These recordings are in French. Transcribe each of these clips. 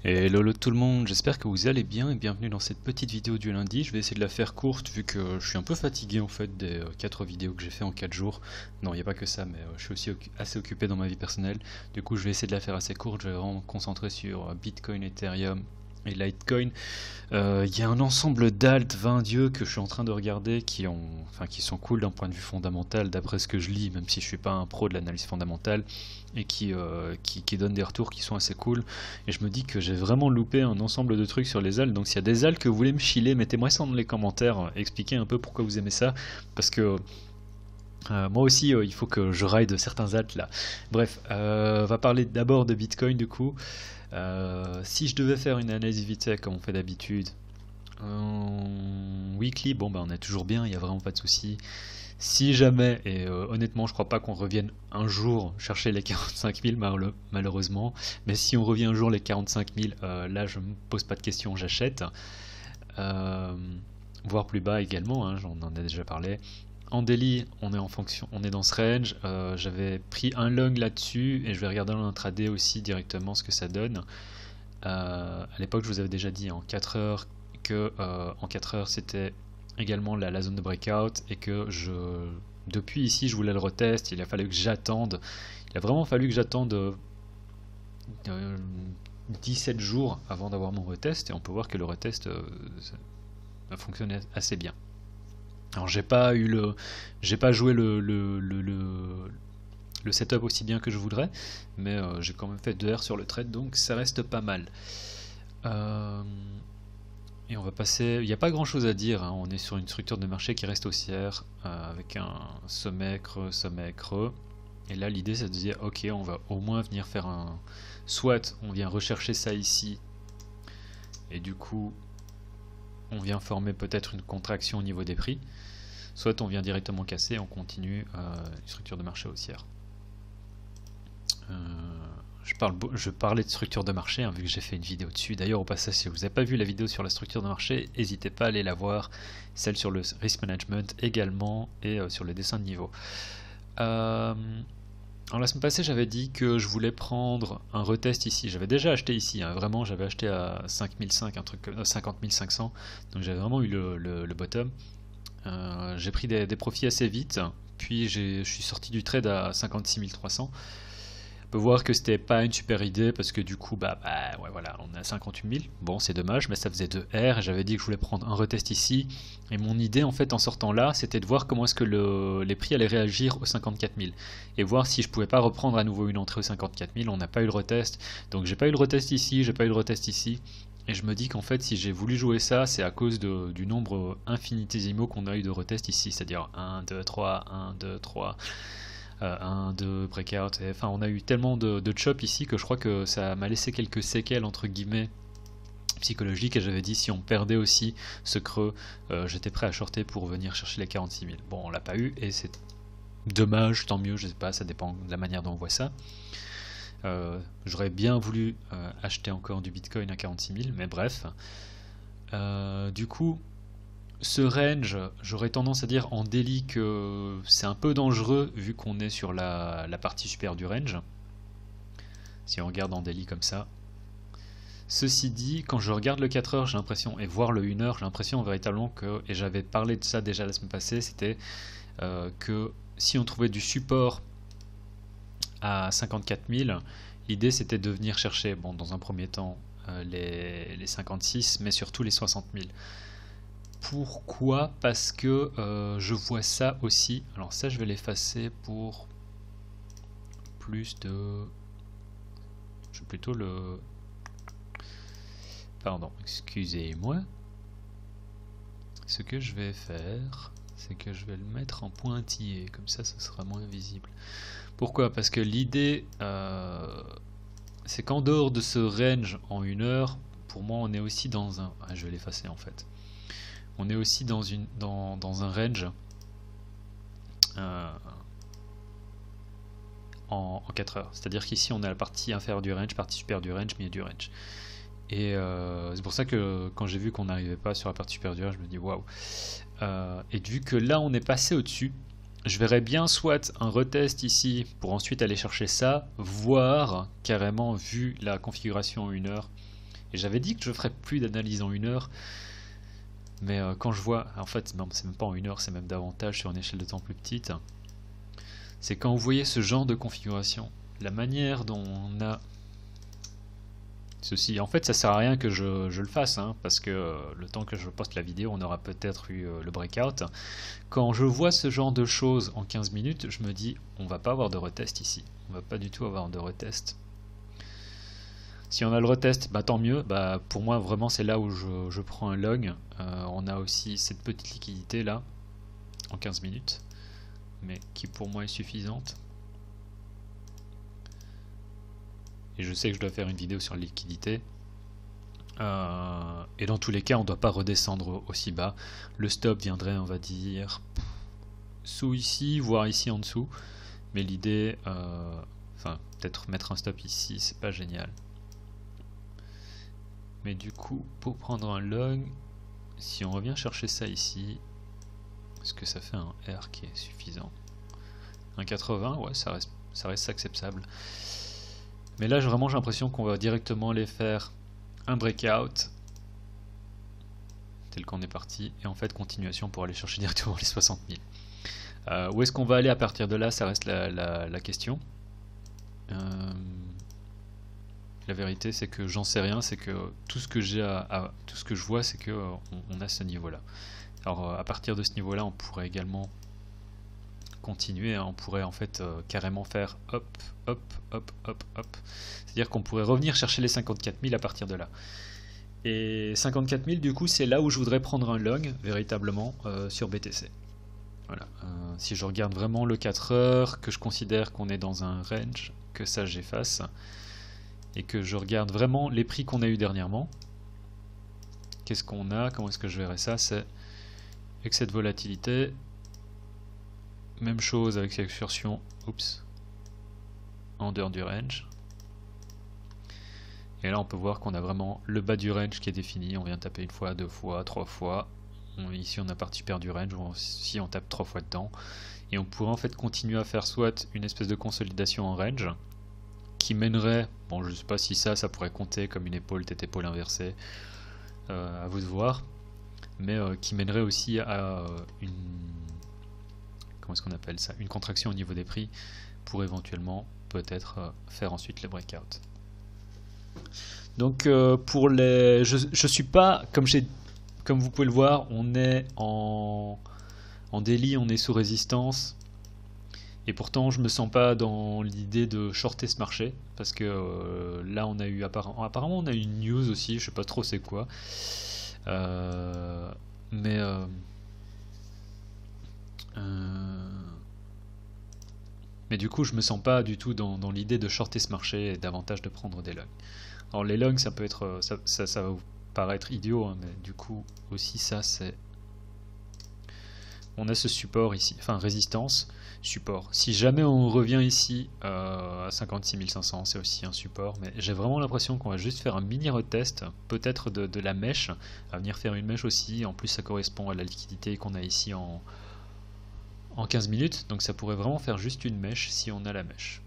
Et lolo tout le monde, j'espère que vous allez bien et bienvenue dans cette petite vidéo du lundi. Je vais essayer de la faire courte vu que je suis un peu fatigué en fait des 4 vidéos que j'ai fait en 4 jours. Non, il n'y a pas que ça, mais je suis aussi assez occupé dans ma vie personnelle. Du coup, je vais essayer de la faire assez courte. Je vais vraiment me concentrer sur Bitcoin, Ethereum et Litecoin. Il y a un ensemble d'alt 20 dieux que je suis en train de regarder qui sont cool d'un point de vue fondamental d'après ce que je lis, même si je suis pas un pro de l'analyse fondamentale, et qui donnent des retours qui sont assez cool. Et je me dis que j'ai vraiment loupé un ensemble de trucs sur les alt. Donc s'il y a des alt que vous voulez me chiller, mettez-moi ça dans les commentaires, expliquez un peu pourquoi vous aimez ça, parce que moi aussi, il faut que je ride certains alt là. Bref, on va parler d'abord de Bitcoin du coup. Si je devais faire une analyse vite fait comme on fait d'habitude, weekly, bon bah on est toujours bien, il n'y a vraiment pas de souci. Si jamais, et honnêtement je crois pas qu'on revienne un jour chercher les 45 000 malheureusement, mais si on revient un jour les 45 000, là je me pose pas de questions, j'achète. Voire plus bas également, hein, j'en ai déjà parlé. En daily, on est en fonction, on est dans ce range. J'avais pris un long là-dessus et je vais regarder en intraday aussi directement ce que ça donne. À l'époque, je vous avais déjà dit en 4 heures que en 4 heures c'était également la zone de breakout et que depuis ici, je voulais le retest. Il a fallu que j'attende. Il a vraiment fallu que j'attende 17 jours avant d'avoir mon retest et on peut voir que le retest a fonctionné assez bien. Alors j'ai pas joué le setup aussi bien que je voudrais, mais j'ai quand même fait 2 heures sur le trade, donc ça reste pas mal. Et on va passer, il n'y a pas grand chose à dire, hein. On est sur une structure de marché qui reste haussière, avec un sommet, creux, et là l'idée c'est de dire ok, on va au moins venir faire soit on vient rechercher ça ici, et du coup on vient former peut-être une contraction au niveau des prix, soit on vient directement casser et on continue une structure de marché haussière. Je parlais de structure de marché, hein, vu que j'ai fait une vidéo dessus. D'ailleurs, au passage, si vous n'avez pas vu la vidéo sur la structure de marché, n'hésitez pas à aller la voir. Celle sur le risk management également, et sur les dessins de niveau. Alors la semaine passée, j'avais dit que je voulais prendre un retest ici. J'avais déjà acheté ici, hein, vraiment, j'avais acheté à 5005, un truc 50 500. Donc j'avais vraiment eu le bottom. J'ai pris des profits assez vite, puis je suis sorti du trade à 56 300. On peut voir que c'était pas une super idée parce que du coup, ouais, voilà, on est à 58 000. Bon, c'est dommage, mais ça faisait 2 R et j'avais dit que je voulais prendre un retest ici. Et mon idée, en fait, en sortant là, c'était de voir comment est-ce que les prix allaient réagir aux 54 000 et voir si je pouvais pas reprendre à nouveau une entrée aux 54 000. On n'a pas eu le retest, donc j'ai pas eu le retest ici, j'ai pas eu le retest ici. Et je me dis qu'en fait, si j'ai voulu jouer ça, c'est à cause du nombre infinitésimaux qu'on a eu de retest ici, c'est-à-dire 1, 2, 3, 1, 2, 3, 1, 2, breakout. Et, enfin, on a eu tellement de chop ici que je crois que ça m'a laissé quelques séquelles, entre guillemets, psychologiques. Et j'avais dit, si on perdait aussi ce creux, j'étais prêt à shorter pour venir chercher les 46 000. Bon, on l'a pas eu et c'est dommage, tant mieux, je sais pas, ça dépend de la manière dont on voit ça. J'aurais bien voulu acheter encore du Bitcoin à 46 000, mais bref. Du coup, ce range, j'aurais tendance à dire en daily que c'est un peu dangereux vu qu'on est sur la partie supérieure du range. Si on regarde en daily comme ça. Ceci dit, quand je regarde le 4 heures, j'ai l'impression, et voir le 1 heure, j'ai l'impression véritablement que, et j'avais parlé de ça déjà la semaine passée, c'était que si on trouvait du support à 54 000, l'idée c'était de venir chercher, bon, dans un premier temps, les 56, mais surtout les 60 000. Pourquoi? Parce que je vois ça aussi. Alors ça, je vais l'effacer pour plus de... Je vais plutôt le... Pardon, excusez-moi. Ce que je vais faire, c'est que je vais le mettre en pointillé, comme ça, ce sera moins visible. Pourquoi? Parce que l'idée, c'est qu'en dehors de ce range en 1 heure, pour moi, on est aussi dans un... Ah, je vais l'effacer en fait. On est aussi dans un range en 4 heures. C'est-à-dire qu'ici, on a la partie inférieure du range, partie supérieure du range, milieu du range. Et c'est pour ça que quand j'ai vu qu'on n'arrivait pas sur la partie supérieure du range, je me dis waouh. Et vu que là, on est passé au-dessus, je verrais bien soit un retest ici pour ensuite aller chercher ça, voire carrément, vu la configuration en 1 heure, Et j'avais dit que je ferais plus d'analyse en 1 heure. Mais quand je vois, en fait c'est même pas en 1 heure, c'est même davantage sur une échelle de temps plus petite. C'est quand vous voyez ce genre de configuration, la manière dont on a ceci, en fait ça sert à rien que je le fasse, hein, parce que le temps que je poste la vidéo, on aura peut-être eu le breakout. Quand je vois ce genre de choses en 15 minutes, je me dis, on va pas avoir de retest ici. On va pas du tout avoir de retest. Si on a le retest, bah, tant mieux. Bah, pour moi, vraiment, c'est là où je prends un log. On a aussi cette petite liquidité là, en 15 minutes, mais qui pour moi est suffisante. Et je sais que je dois faire une vidéo sur la liquidité. Et dans tous les cas, on ne doit pas redescendre aussi bas. Le stop viendrait, on va dire, sous ici, voire ici en dessous. Mais l'idée, enfin, peut-être mettre un stop ici, c'est pas génial. Mais du coup, pour prendre un log, si on revient chercher ça ici, est-ce que ça fait un R qui est suffisant? Un 80, ouais, ça reste acceptable. Mais là, vraiment, j'ai l'impression qu'on va directement aller faire un breakout, tel qu'on est parti, et en fait, continuation pour aller chercher directement les 60 000. Où est-ce qu'on va aller à partir de là? Ça reste la question. La vérité, c'est que j'en sais rien, c'est que tout ce que tout ce que je vois, c'est que on a ce niveau-là. Alors à partir de ce niveau-là, on pourrait également continuer, hein, on pourrait en fait carrément faire hop, hop, hop, hop, hop. C'est-à-dire qu'on pourrait revenir chercher les 54 000 à partir de là. Et 54 000, du coup, c'est là où je voudrais prendre un log, véritablement, sur BTC. Voilà. Si je regarde vraiment le 4 heures, que je considère qu'on est dans un range, que ça j'efface, et que je regarde vraiment les prix qu'on a eu dernièrement, qu'est-ce qu'on a, comment est-ce que je verrai ça, c'est excès de volatilité, même chose avec l'excursion, oups, en dehors du range, et là on peut voir qu'on a vraiment le bas du range qui est défini, on vient taper une fois, deux fois, trois fois, ici on a participé du range, ici on tape 3 fois dedans, et on pourrait en fait continuer à faire soit une espèce de consolidation en range, qui mènerait, bon je sais pas si ça pourrait compter comme une épaule, tête-épaule inversée, à vous de voir, mais qui mènerait aussi à une, comment est-ce qu'on appelle ça, une contraction au niveau des prix, pour éventuellement peut-être faire ensuite les breakouts. Donc pour les, je suis pas, comme vous pouvez le voir, on est en daily, on est sous résistance. Et pourtant, je me sens pas dans l'idée de shorter ce marché, parce que là, on a eu apparemment, on a eu une news aussi, je sais pas trop c'est quoi, mais du coup, je me sens pas du tout dans l'idée de shorter ce marché et davantage de prendre des longs. Alors les longs, ça peut être, ça va vous paraître idiot, hein, mais du coup aussi ça c'est, on a ce support ici, enfin résistance. Support. Si jamais on revient ici à 56 500, c'est aussi un support, mais j'ai vraiment l'impression qu'on va juste faire un mini retest, peut-être de la mèche, à venir faire une mèche aussi, en plus ça correspond à la liquidité qu'on a ici en 15 minutes, donc ça pourrait vraiment faire juste une mèche si on a la mèche,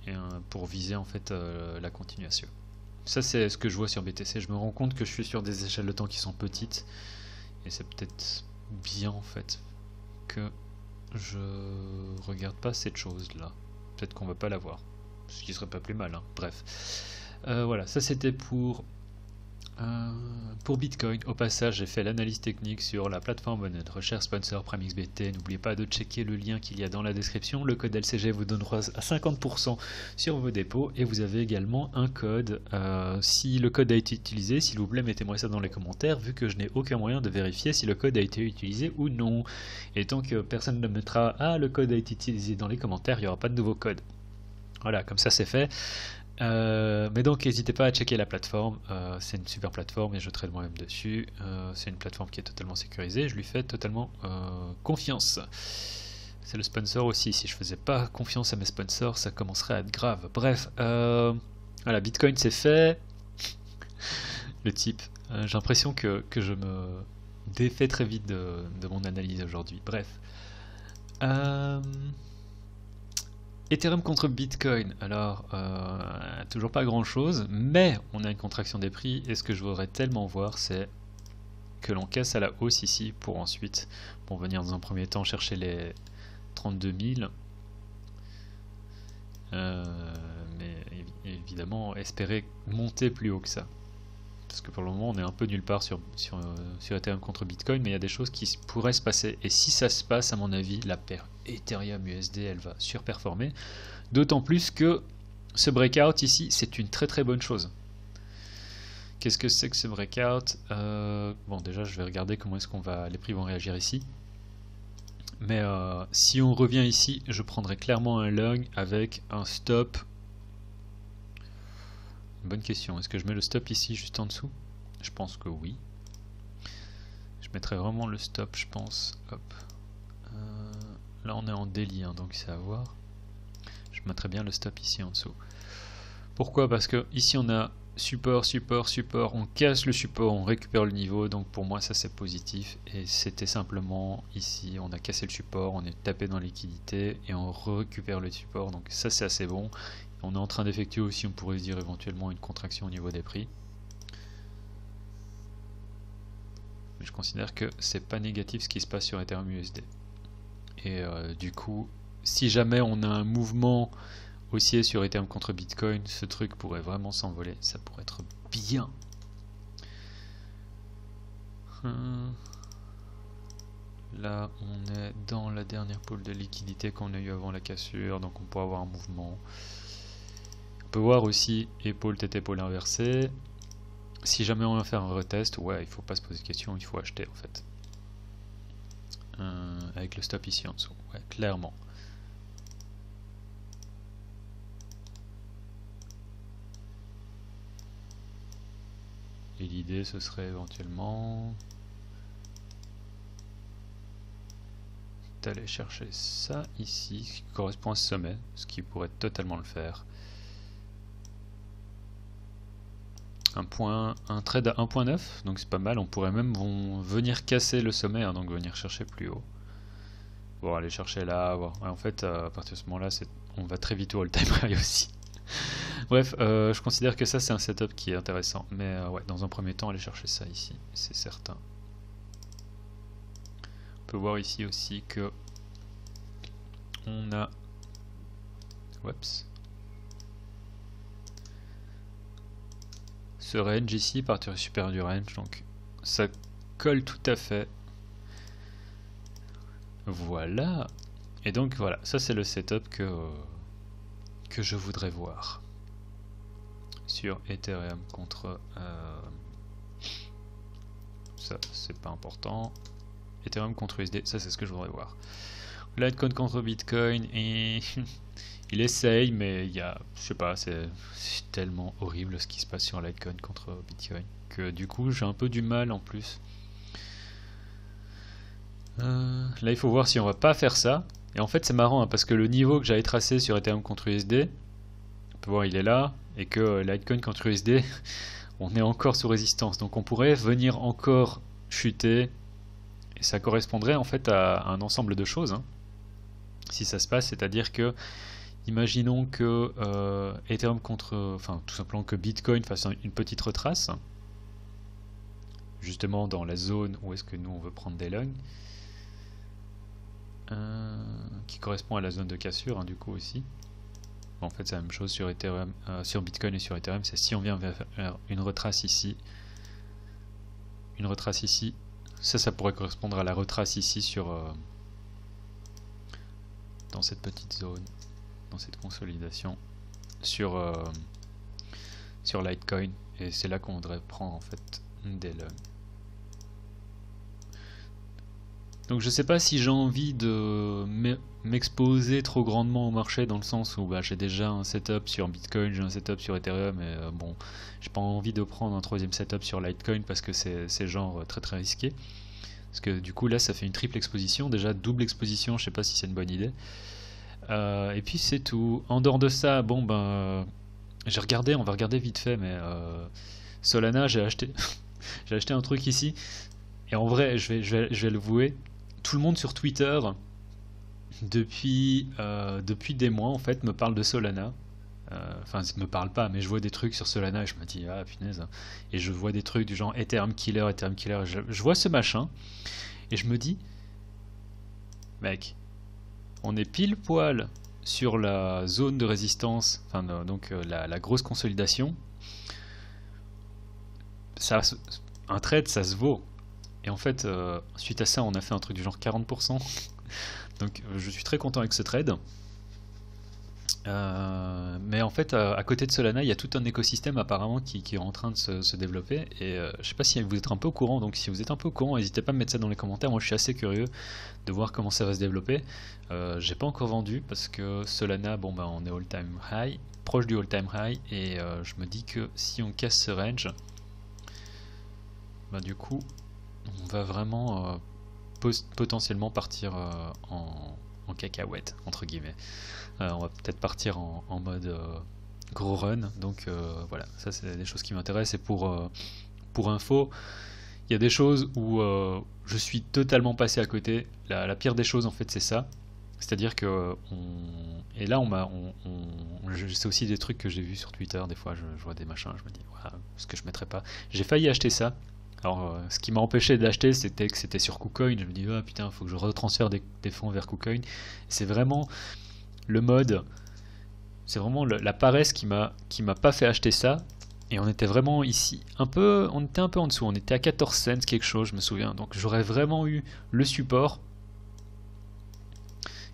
et, pour viser en fait la continuation. Ça c'est ce que je vois sur BTC, je me rends compte que je suis sur des échelles de temps qui sont petites, et c'est peut-être bien en fait que je regarde pas cette chose là, peut-être qu'on va pas la voir, ce qui serait pas plus mal, hein. Bref, voilà, ça c'était pour Bitcoin. Au passage, j'ai fait l'analyse technique sur la plateforme de recherche sponsor PrimeXBT. N'oubliez pas de checker le lien qu'il y a dans la description. Le code LCG vous donnera à 50% sur vos dépôts, et vous avez également un code. Si le code a été utilisé, s'il vous plaît, mettez-moi ça dans les commentaires, vu que je n'ai aucun moyen de vérifier si le code a été utilisé ou non. Et tant que personne ne mettra « Ah, le code a été utilisé » dans les commentaires, il n'y aura pas de nouveau code. Voilà, comme ça c'est fait. Mais donc n'hésitez pas à checker la plateforme, c'est une super plateforme et je trade moi-même dessus, c'est une plateforme qui est totalement sécurisée, je lui fais totalement confiance. C'est le sponsor aussi, si je faisais pas confiance à mes sponsors ça commencerait à être grave. Bref, voilà, Bitcoin c'est fait. Le type, j'ai l'impression que je me défais très vite de mon analyse aujourd'hui. Bref. Ethereum contre Bitcoin, alors toujours pas grand chose, mais on a une contraction des prix et ce que je voudrais tellement voir c'est que l'on casse à la hausse ici pour ensuite venir dans un premier temps chercher les 32 000. Mais évidemment espérer monter plus haut que ça. Parce que pour le moment on est un peu nulle part sur Ethereum contre Bitcoin, mais il y a des choses qui pourraient se passer. Et si ça se passe, à mon avis, la paire Ethereum USD elle va surperformer. D'autant plus que ce breakout ici, c'est une très très bonne chose. Qu'est-ce que c'est que ce breakout? Bon, déjà je vais regarder comment est-ce qu'on va, les prix vont réagir ici. Mais si on revient ici, je prendrai clairement un long avec un stop. Bonne question. Est-ce que je mets le stop ici juste en dessous? Je pense que oui. Je mettrai vraiment le stop, je pense. Hop. Là on est en daily, hein, donc c'est à voir. Je mettrai bien le stop ici en dessous. Pourquoi? Parce que ici on a support, support, support. On casse le support, on récupère le niveau. Donc pour moi ça c'est positif. Et c'était simplement ici, on a cassé le support, on est tapé dans la liquidité et on récupère le support. Donc ça c'est assez bon. On est en train d'effectuer aussi, on pourrait se dire éventuellement une contraction au niveau des prix. Mais je considère que c'est pas négatif ce qui se passe sur Ethereum USD. Et du coup, si jamais on a un mouvement haussier sur Ethereum contre Bitcoin, ce truc pourrait vraiment s'envoler. Ça pourrait être bien. Là, on est dans la dernière pôle de liquidité qu'on a eu avant la cassure, donc on pourrait avoir un mouvement. On peut voir aussi épaule tête épaule inversée. Si jamais on va faire un retest, ouais, il faut pas se poser de questions, il faut acheter en fait. Avec le stop ici en dessous, ouais, clairement. Et l'idée ce serait éventuellement d'aller chercher ça ici, qui correspond à ce sommet, ce qui pourrait totalement le faire. Un trade à 1.9, donc c'est pas mal. On pourrait même venir casser le sommet, hein, donc venir chercher plus haut. Bon, aller chercher là, voir. Ouais, en fait, à partir de ce moment-là, on va très vite au all-time high aussi. Bref, je considère que ça c'est un setup qui est intéressant. Mais ouais, dans un premier temps, aller chercher ça ici, c'est certain. On peut voir ici aussi que on a... Oups. Ce range ici, partir supérieur du range, donc ça colle tout à fait. Voilà. Et donc voilà, ça c'est le setup que je voudrais voir sur Ethereum contre ça c'est pas important. Ethereum contre USD, ça c'est ce que je voudrais voir. Litecoin contre Bitcoin, et il essaye, mais il y a, je sais pas, c'est tellement horrible ce qui se passe sur Litecoin contre Bitcoin que du coup j'ai un peu du mal en plus. Là il faut voir si on va pas faire ça. Et en fait c'est marrant hein, parce que le niveau que j'avais tracé sur Ethereum contre USD, on peut voir il est là, et que Litecoin contre USD on est encore sous résistance, donc on pourrait venir encore chuter, et ça correspondrait en fait à un ensemble de choses hein, si ça se passe, c'est-à-dire que imaginons que Ethereum enfin tout simplement que Bitcoin fasse une petite retrace, justement dans la zone où est-ce que nous on veut prendre des longs, qui correspond à la zone de cassure hein, du coup aussi. Bon, en fait c'est la même chose sur Ethereum, sur Bitcoin et sur Ethereum, c'est si on vient vers une retrace ici, ça pourrait correspondre à la retrace ici sur dans cette petite zone, dans cette consolidation sur Litecoin, et c'est là qu'on voudrait prendre en fait des longs. Donc je sais pas si j'ai envie de m'exposer trop grandement au marché, dans le sens où bah, j'ai déjà un setup sur Bitcoin, j'ai un setup sur Ethereum, et bon, j'ai pas envie de prendre un troisième setup sur Litecoin parce que c'est genre très très risqué. Parce que du coup là ça fait une triple exposition, déjà double exposition, je sais pas si c'est une bonne idée. Et puis c'est tout. En dehors de ça, bon ben j'ai regardé, on va regarder vite fait, mais Solana j'ai acheté j'ai acheté un truc ici, et en vrai je vais le vouer. Tout le monde sur Twitter depuis des mois en fait me parle de Solana. Enfin, ça me parle pas, mais je vois des trucs sur Solana et je me dis ah punaise. Et je vois des trucs du genre Ethereum Killer, Ethereum Killer. Je vois ce machin et je me dis mec, on est pile poil sur la zone de résistance, enfin donc la grosse consolidation. Ça, un trade, ça se vaut. Et en fait, suite à ça, on a fait un truc du genre 40%. Donc je suis très content avec ce trade. Mais en fait, à côté de Solana, il y a tout un écosystème apparemment qui est en train de se développer. Et je sais pas si vous êtes un peu au courant. Donc si vous êtes un peu au courant, n'hésitez pas à me mettre ça dans les commentaires. Moi, je suis assez curieux de voir comment ça va se développer. J'ai pas encore vendu parce que Solana, bon bah on est all-time high, proche du all-time high, et je me dis que si on casse ce range, bah du coup, on va vraiment potentiellement partir en cacahuète entre guillemets. On va peut-être partir en mode gros run. Donc voilà, ça c'est des choses qui m'intéressent. Et pour info, il y a des choses où je suis totalement passé à côté. La pire des choses en fait c'est ça. C'est-à-dire que et là c'est aussi des trucs que j'ai vus sur Twitter. Des fois je vois des machins, je me dis ouais, ce que je mettrais pas. J'ai failli acheter ça. Alors, ce qui m'a empêché d'acheter, c'était que c'était sur KuCoin. Je me dis, oh putain, faut que je retransfère des fonds vers KuCoin. C'est vraiment le mode, c'est vraiment la paresse qui m'a pas fait acheter ça. Et on était vraiment ici, on était un peu en dessous. On était à 14 cents quelque chose, je me souviens. Donc j'aurais vraiment eu le support.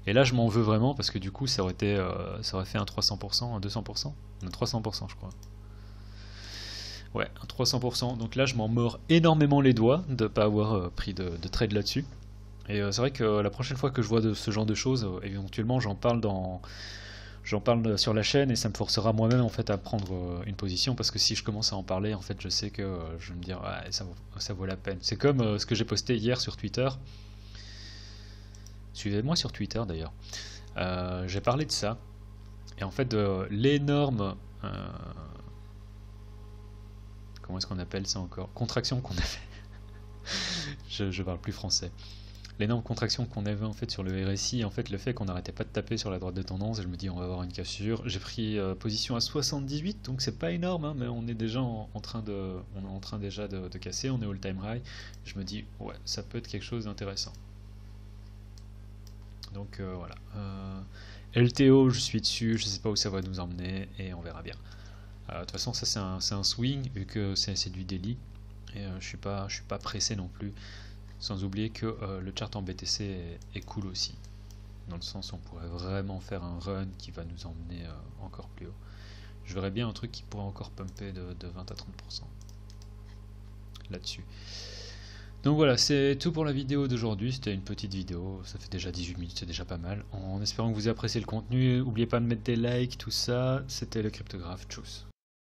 Et là, je m'en veux vraiment parce que du coup, ça aurait fait un 300%, un 200%, un 300%, je crois. Ouais, un 300%. Donc là, je m'en mords énormément les doigts de ne pas avoir pris de trade là-dessus. Et c'est vrai que la prochaine fois que je vois ce genre de choses, éventuellement, j'en parle sur la chaîne et ça me forcera moi-même en fait à prendre une position parce que si je commence à en parler, en fait, je sais que je vais me dire ouais, ça vaut la peine. C'est comme ce que j'ai posté hier sur Twitter. Suivez-moi sur Twitter d'ailleurs. J'ai parlé de ça et en fait de l'énorme comment est-ce qu'on appelle ça encore? Contraction qu'on a fait. je parle plus français. L'énorme contraction qu'on avait en fait sur le RSI, en fait le fait qu'on n'arrêtait pas de taper sur la droite de tendance, et je me dis on va avoir une cassure. J'ai pris position à 78, donc c'est pas énorme, hein, mais on est déjà on est en train déjà de casser, on est all time high. Je me dis ouais, ça peut être quelque chose d'intéressant. Donc voilà. LTO, je suis dessus, je sais pas où ça va nous emmener et on verra bien. De toute façon, ça c'est un swing vu que c'est du daily et je suis pas pressé non plus. Sans oublier que le chart en BTC est cool aussi, dans le sens où on pourrait vraiment faire un run qui va nous emmener encore plus haut. Je verrais bien un truc qui pourrait encore pumper de 20 à 30% là-dessus. Donc voilà, c'est tout pour la vidéo d'aujourd'hui. C'était une petite vidéo, ça fait déjà 18 minutes, c'est déjà pas mal. En espérant que vous ayez apprécié le contenu, n'oubliez pas de mettre des likes, tout ça. C'était le cryptographe, tchuss.